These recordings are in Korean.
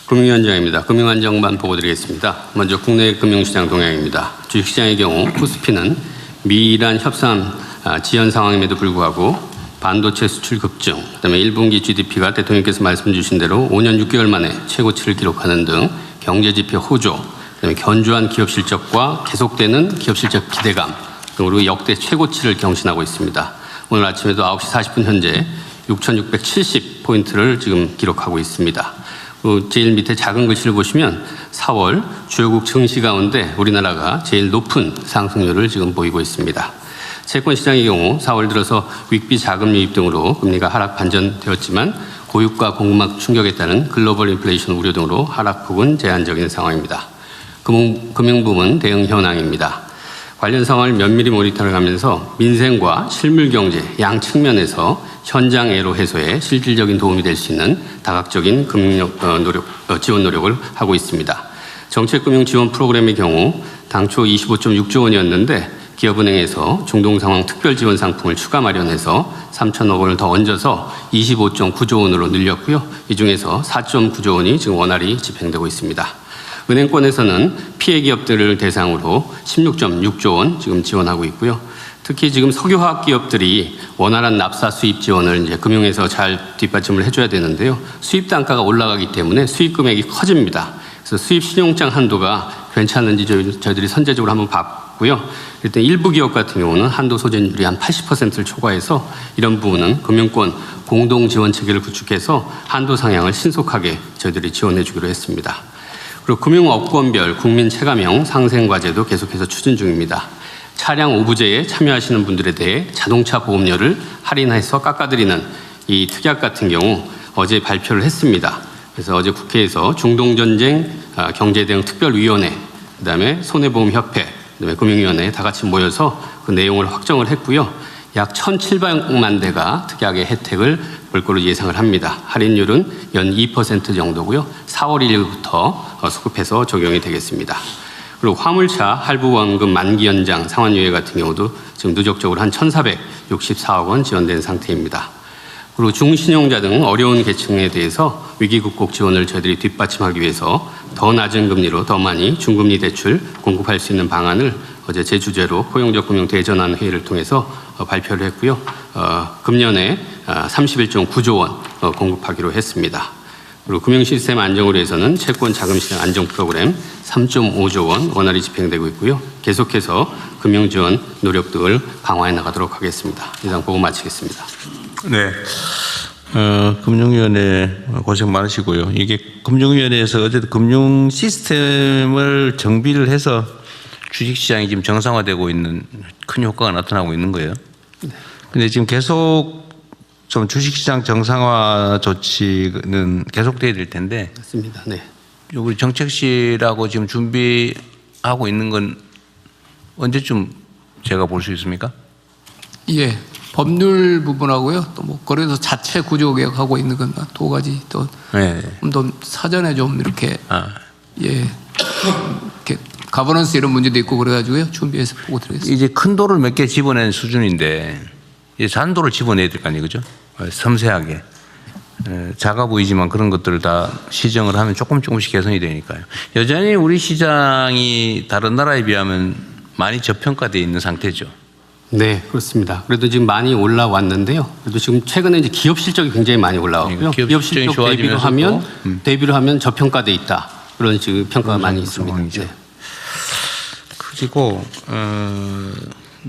금융위원장입니다. 금융안정반 보고드리겠습니다. 먼저 국내 금융시장 동향입니다. 주식시장의 경우 코스피는 미이란 협상 지연 상황임에도 불구하고 반도체 수출 급증, 그다음에 1분기 GDP가 대통령께서 말씀 주신 대로 5년 6개월 만에 최고치를 기록하는 등 경제지표 호조, 그다음에 견조한 기업 실적과 계속되는 기업 실적 기대감 등으로 역대 최고치를 경신하고 있습니다. 오늘 아침에도 9시 40분 현재 6,670포인트를 지금 기록하고 있습니다. 제일 밑에 작은 글씨를 보시면 4월 주요국 증시 가운데 우리나라가 제일 높은 상승률을 지금 보이고 있습니다. 채권시장의 경우 4월 들어서 윗비 자금 유입 등으로 금리가 하락 반전되었지만 고유가 공급망 충격에 따른 글로벌 인플레이션 우려 등으로 하락폭은 제한적인 상황입니다. 금융부문 대응 현황입니다. 관련 상황을 면밀히 모니터를 하면서 민생과 실물 경제 양 측면에서 현장 애로 해소에 실질적인 도움이 될 수 있는 다각적인 금융 지원 노력을 하고 있습니다. 정책금융 지원 프로그램의 경우 당초 25.6조 원이었는데 기업은행에서 중동상황 특별지원 상품을 추가 마련해서 3천억 원을 더 얹어서 25.9조 원으로 늘렸고요. 이 중에서 4.9조 원이 지금 원활히 집행되고 있습니다. 은행권에서는 피해 기업들을 대상으로 16.6조 원 지금 지원하고 있고요. 특히 지금 석유화학 기업들이 원활한 납사 수입 지원을 이제 금융에서 잘 뒷받침을 해줘야 되는데요. 수입 단가가 올라가기 때문에 수입 금액이 커집니다. 그래서 수입 신용장 한도가 괜찮은지 저희들이 선제적으로 한번 봤고요. 일단 일부 기업 같은 경우는 한도 소진율이 한 80%를 초과해서 이런 부분은 금융권 공동 지원 체계를 구축해서 한도 상향을 신속하게 저희들이 지원해 주기로 했습니다. 그리고 금융업권별 국민 체감형 상생과제도 계속해서 추진 중입니다. 차량 오부제에 참여하시는 분들에 대해 자동차 보험료를 할인해서 깎아드리는 이 특약 같은 경우 어제 발표를 했습니다. 그래서 어제 국회에서 중동전쟁 경제대응 특별위원회, 그다음에 손해보험협회, 그다음에 금융위원회 다 같이 모여서 그 내용을 확정을 했고요. 약 1,700만 대가 특약의 혜택을 볼 걸로 예상을 합니다. 할인율은 연 2% 정도고요. 4월 1일부터 수급해서 적용이 되겠습니다. 그리고 화물차 할부원금 만기 연장 상환유예 같은 경우도 지금 누적적으로 한 1,464억 원 지원된 상태입니다. 그리고 중신용자 등 어려운 계층에 대해서 위기 극복 지원을 저희들이 뒷받침하기 위해서 더 낮은 금리로 더 많이 중금리 대출 공급할 수 있는 방안을 어제 제 주제로 포용적 금융 대전환 회의를 통해서 발표를 했고요. 금년에 31.9조 원 공급하기로 했습니다. 그리고 금융 시스템 안정을 위해서는 채권 자금 시장 안정 프로그램 3.5조 원 원활히 집행되고 있고요. 계속해서 금융 지원 노력 등을 강화해 나가도록 하겠습니다. 이상 보고 마치겠습니다. 네. 금융위원회 고생 많으시고요. 이게 금융위원회에서 어쨌든 금융 시스템을 정비를 해서 주식시장이 지금 정상화되고 있는 큰 효과가 나타나고 있는 거예요. 근데 지금 계속 좀 주식시장 정상화 조치는 계속돼야 될 텐데. 맞습니다. 네. 우리 정책실하고 지금 준비하고 있는 건 언제쯤 제가 볼 수 있습니까? 예. 법률 부분하고요. 또 뭐 거래소 자체 구조 개혁하고 있는 건 두 가지 또 좀 더 사전에 좀 이렇게 예. 이렇게 가버넌스 이런 문제도 있고 그래가지고요. 준비해서 보고 드리겠습니다. 이제 큰 돌을 몇 개 집어낸 수준인데 이제 잔돌을 집어내야 될 거 아니에요, 그죠? 섬세하게. 작아 보이지만 그런 것들을 다 시정을 하면 조금씩 개선이 되니까요. 여전히 우리 시장이 다른 나라에 비하면 많이 저평가되어 있는 상태죠. 네, 그렇습니다. 그래도 지금 많이 올라왔는데요. 그래도 지금 최근에 이제 기업 실적이 굉장히 많이 올라왔고요. 기업 실적 대비로 하면 저평가돼 있다. 그런 지금 평가가 많이 있습니다. 네. 그리고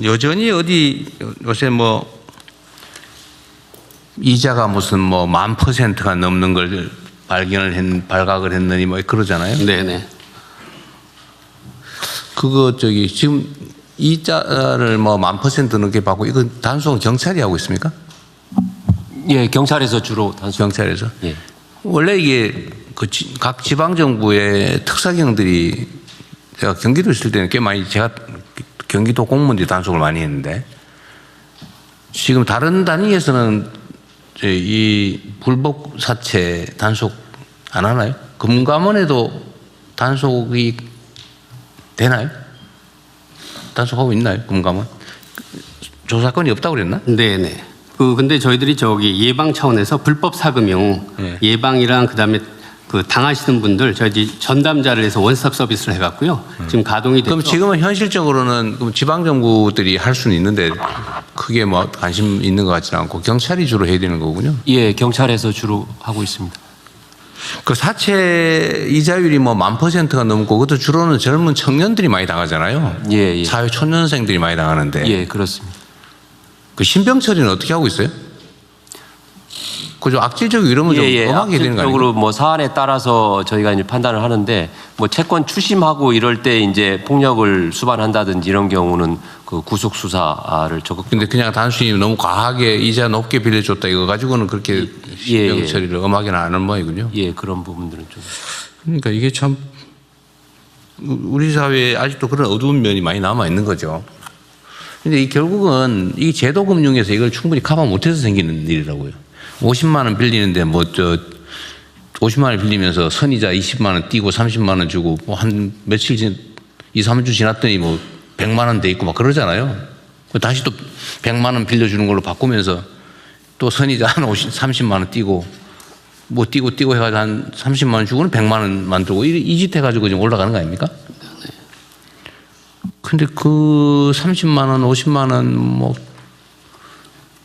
여전히 어디 요새 뭐 이자가 무슨 뭐 10,000%가 넘는 걸 발각을 했느니 뭐 그러잖아요. 네네. 그거 지금 이자를 뭐 10,000% 넘게 받고 이건 단속은 경찰이 하고 있습니까? 예, 경찰에서 주로 단속. 경찰에서. 예. 원래 이게 각 지방 정부의 특사경들이 제가 경기도 있을 때는 꽤 많이 제가 경기도 공무원들이 단속을 많이 했는데 지금 다른 단위에서는 이 불법 사채 단속 안 하나요? 금감원에도 단속이 되나요? 단속하고 있나요? 금감원? 조사건이 없다고 그랬나? 네네. 근데 저희들이 예방 차원에서 불법 사금융 예방이랑 그다음에 그 당하시는 분들 저희 전담자를 해서 원스톱 서비스를 해갖고요. 지금 가동이 됐죠. 그럼 지금은 현실적으로는 그럼 지방정부들이 할 수는 있는데 크게 뭐 관심 있는 것 같지는 않고 경찰이 주로 해야 되는 거군요. 예, 경찰에서 주로 하고 있습니다. 그 사채 이자율이 뭐 10,000%가 넘고 그것도 주로는 젊은 청년들이 많이 당하잖아요. 예, 예. 사회 초년생들이 많이 당하는데 예, 그렇습니다. 그 신병 처리는 어떻게 하고 있어요? 그죠? 악질적이고 이러면 좀 엄하게 되는 거 아니에요? 악질적으로 뭐 사안에 따라서 저희가 이제 판단을 하는데 뭐 채권 추심하고 이럴 때 이제 폭력을 수반한다든지 이런 경우는 그 구속 수사를 적극. 근데 그냥 단순히 너무 과하게 이자 높게 빌려줬다 이거 가지고는 그렇게 신병 예. 처리를 엄하게는 안 하는 모양이군요. 예, 그런 부분들은 좀. 그러니까 이게 참 우리 사회에 아직도 그런 어두운 면이 많이 남아 있는 거죠. 근데 이 결국은 이 제도 금융에서 이걸 충분히 커버 못해서 생기는 일이라고요. 50만 원 빌리는데 뭐 50만 원 빌리면서 선이자 20만 원 띄고 30만 원 주고 뭐 한 며칠 2, 3주 지났더니 뭐 100만 원 돼 있고 막 그러잖아요. 다시 또 100만 원 빌려주는 걸로 바꾸면서 또 선이자 한 30만 원 띄고 뭐 띄고 해가지고 한 30만 원 주고는 100만 원 만들고 이 짓 해가지고 지금 올라가는 거 아닙니까? 근데 그 30만 원, 50만 원 뭐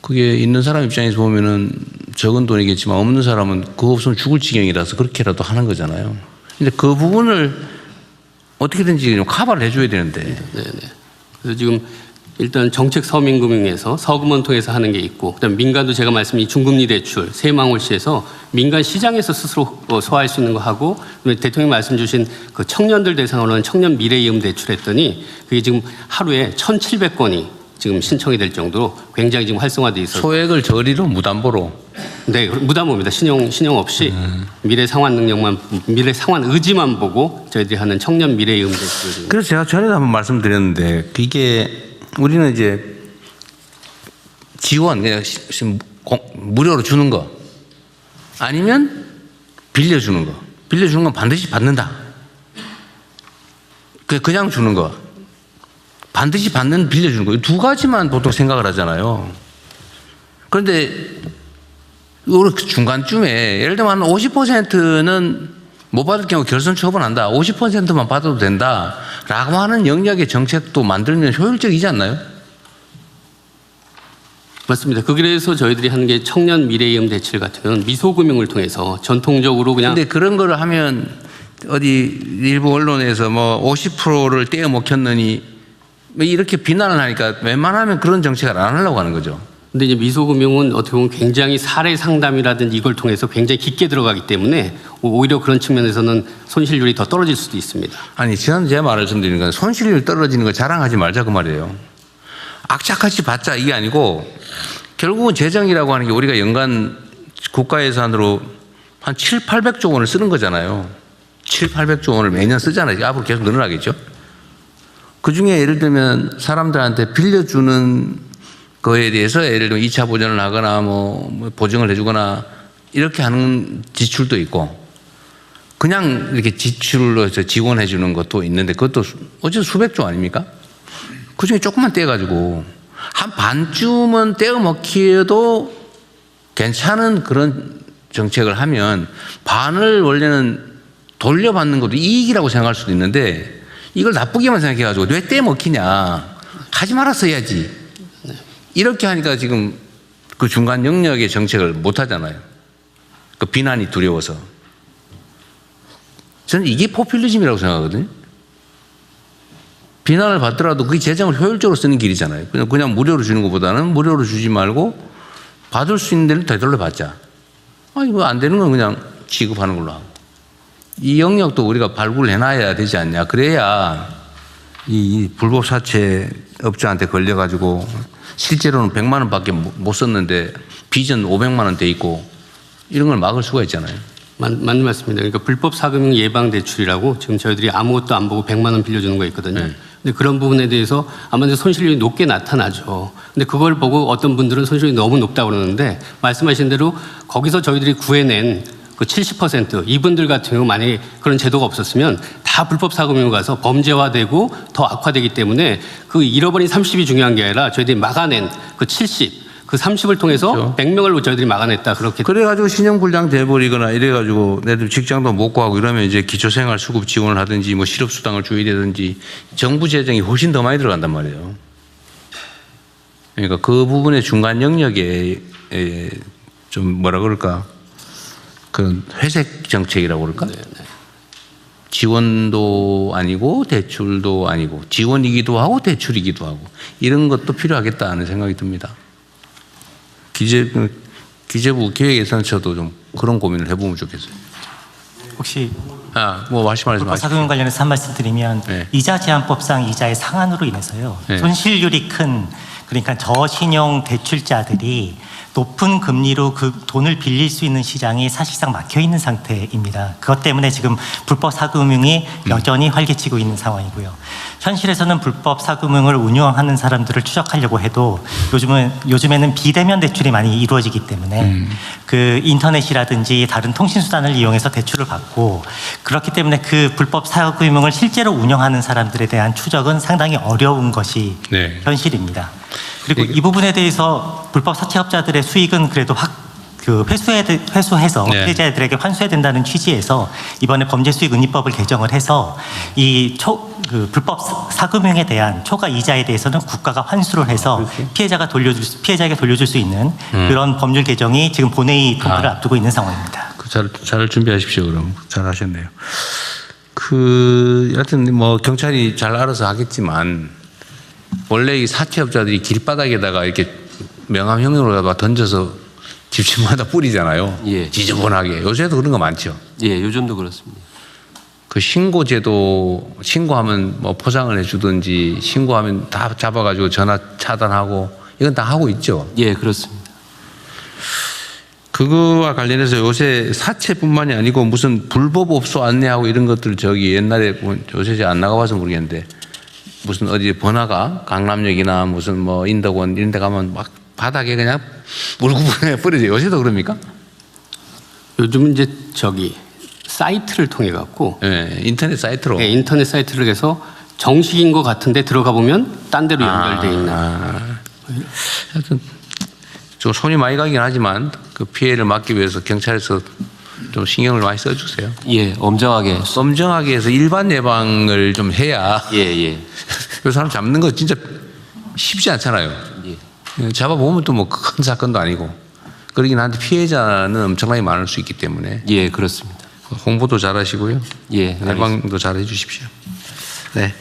그게 있는 사람 입장에서 보면은 적은 돈이겠지만 없는 사람은 그거 없으면 죽을 지경이라서 그렇게라도 하는 거잖아요. 근데 그 부분을 어떻게든지 좀 커버를 해줘야 되는데. 네네. 그래서 지금 일단 정책 서민금융에서 서금원 통해서 하는 게 있고, 그다음 민간도 제가 말씀드린 중금리 대출, 세망홀시에서 민간 시장에서 스스로 소화할 수 있는 거 하고, 대통령 말씀 주신 그 청년들 대상으로 하는 청년 미래이음 대출했더니 그게 지금 하루에 1,700건이 지금 신청이 될 정도로 굉장히 지금 활성화돼 있어서 소액을 저리로 무담보로. 네, 무담보입니다. 신용 없이 미래 상환 능력만, 미래 상환 의지만 보고 저희들이 하는 청년 미래이음 대출을. 그래서 제가 전에도 한번 말씀드렸는데 이게 우리는 이제 지원 그냥 무료로 주는 거 아니면 빌려주는 거. 빌려주는 건 반드시 받는다. 그냥 주는 거. 반드시 받는 빌려주는 거. 이 두 가지만 보통 생각을 하잖아요. 그런데 우리 중간쯤에 예를 들면 한 50%는 못 받을 경우 결선 처분한다. 50%만 받아도 된다. 라고 하는 영역의 정책도 만들면 효율적이지 않나요? 맞습니다. 그래서 저희들이 하는 게 청년 미래이음 대출 같은 경우는 미소금융을 통해서 전통적으로 그냥. 근데 그런 거를 하면 어디 일부 언론에서 뭐 50%를 떼어 먹혔느니 뭐 이렇게 비난을 하니까 웬만하면 그런 정책을 안 하려고 하는 거죠. 근데 이제 미소금융은 어떻게 보면 굉장히 사례 상담이라든지 이걸 통해서 굉장히 깊게 들어가기 때문에 오히려 그런 측면에서는 손실률이 더 떨어질 수도 있습니다. 아니, 저는 제 말을 좀 드리는 건 손실률 떨어지는 거 자랑하지 말자 그 말이에요. 악착같이 받자 이게 아니고 결국은 재정이라고 하는 게 우리가 연간 국가 예산으로 한 700~800조 원을 쓰는 거잖아요. 700~800조 원을 매년 쓰잖아요. 앞으로 계속 늘어나겠죠. 그중에 예를 들면 사람들한테 빌려주는 거에 대해서 예를 들면 2차 보전을 하거나 뭐 보증을 해주거나 이렇게 하는 지출도 있고 그냥 이렇게 지출로 해서 지원해 주는 것도 있는데 그것도 어쨌든 수백조 아닙니까? 그중에 조금만 떼가지고 한 반쯤은 떼어 먹기에도 괜찮은 그런 정책을 하면 반을 원래는 돌려받는 것도 이익이라고 생각할 수도 있는데 이걸 나쁘게만 생각해가지고 왜 떼어 먹히냐 하지 말았어야지 이렇게 하니까 지금 그 중간 영역의 정책을 못 하잖아요. 그 비난이 두려워서. 저는 이게 포퓰리즘이라고 생각하거든요. 비난을 받더라도 그게 재정을 효율적으로 쓰는 길이잖아요. 그냥 무료로 주는 것보다는 무료로 주지 말고 받을 수 있는 데는 되돌려 받자. 이거 안 되는 건 그냥 지급하는 걸로 하고. 이 영역도 우리가 발굴을 해놔야 되지 않냐. 그래야 이 불법 사채 업자한테 걸려가지고 실제로는 100만 원밖에 못 썼는데 빚은 500만 원 돼 있고 이런 걸 막을 수가 있잖아요. 맞는 말씀입니다. 그러니까 불법 사금융 예방 대출이라고 지금 저희들이 아무것도 안 보고 100만 원 빌려주는 거 있거든요. 네. 근데 그런 부분에 대해서 아무래도 손실률이 높게 나타나죠. 근데 그걸 보고 어떤 분들은 손실률이 너무 높다고 그러는데 말씀하신 대로 거기서 저희들이 구해낸 그 70% 이분들 같은 경우 만약에 그런 제도가 없었으면 다 불법 사금융으로 가서 범죄화되고 더 악화되기 때문에 그 잃어버린 30이 중요한 게 아니라 저희들이 막아낸 그 70 그 30을 통해서 그렇죠. 100명을 저희들이 막아냈다. 그렇게 그래가지고 신용불량 돼버리거나 이래가지고 애들 직장도 못 구하고 이러면 이제 기초생활 수급 지원을 하든지 뭐 실업수당을 줘야 되든지 정부 재정이 훨씬 더 많이 들어간단 말이에요. 그러니까 그 부분의 중간 영역에 좀 뭐라 그럴까 그 회색 정책이라고 그럴까? 지원도 아니고 대출도 아니고 지원이기도 하고 대출이기도 하고 이런 것도 필요하겠다는 생각이 듭니다. 기재부 기획예산처도 좀 그런 고민을 해보면 좋겠어요. 혹시 뭐 말씀하시죠. 사금 관련해서 한 말씀 드리면 네. 이자 제한법상 이자의 상한으로 인해서요. 네. 손실률이 큰 그러니까 저신용 대출자들이 높은 금리로 그 돈을 빌릴 수 있는 시장이 사실상 막혀 있는 상태입니다. 그것 때문에 지금 불법 사금융이 여전히 활개치고 있는 상황이고요. 현실에서는 불법 사금융을 운영하는 사람들을 추적하려고 해도 요즘에는 비대면 대출이 많이 이루어지기 때문에 그 인터넷이라든지 다른 통신 수단을 이용해서 대출을 받고 그렇기 때문에 그 불법 사금융을 실제로 운영하는 사람들에 대한 추적은 상당히 어려운 것이 네. 현실입니다. 그리고 이 부분에 대해서 불법 사채업자들의 수익은 그래도 회수해서 네. 피해자들에게 환수해야 된다는 취지에서 이번에 범죄수익은닉법을 개정을 해서 이 불법 사금융에 대한 초과 이자에 대해서는 국가가 환수를 해서 피해자에게 돌려줄 수 있는 그런 법률 개정이 지금 본회의 통과를 앞두고 있는 상황입니다. 잘 준비하십시오. 그럼 잘 하셨네요. 여하튼 뭐 경찰이 잘 알아서 하겠지만 원래 이 사채업자들이 길바닥에다가 이렇게 명함형으로 던져서 집집마다 뿌리잖아요. 예. 지저분하게. 요새도 그런 거 많죠. 예, 요즘도 그렇습니다. 그 신고제도 신고하면 뭐 포장을 해주든지 신고하면 다 잡아가지고 전화 차단하고 이건 다 하고 있죠. 예, 그렇습니다. 그거와 관련해서 요새 사채뿐만이 아니고 무슨 불법업소 안내하고 이런 것들 옛날에 요새 잘 안 나가봐서 모르겠는데 무슨 어디 번화가 강남역이나 무슨 뭐 인덕원 이런 데 가면 막 바닥에 그냥 물구분에 뿌려져요. 요새도 그럽니까? 요즘은 이제 사이트를 통해 갖고 네, 인터넷 사이트로. 인터넷 사이트를 해서 정식인 것 같은데 들어가 보면 딴 데로 연결돼 있는. 하여튼 좀 손이 많이 가긴 하지만 그 피해를 막기 위해서 경찰에서 좀 신경을 많이 써주세요. 예, 엄정하게. 엄정하게 해서 일반 예방을 좀 해야 예. 그 사람 잡는 거 진짜 쉽지 않잖아요. 예. 잡아보면 또 뭐 큰 사건도 아니고 그러긴 한데 피해자는 엄청나게 많을 수 있기 때문에 예, 그렇습니다. 홍보도 잘 하시고요. 예, 예방도 잘 해주십시오. 네.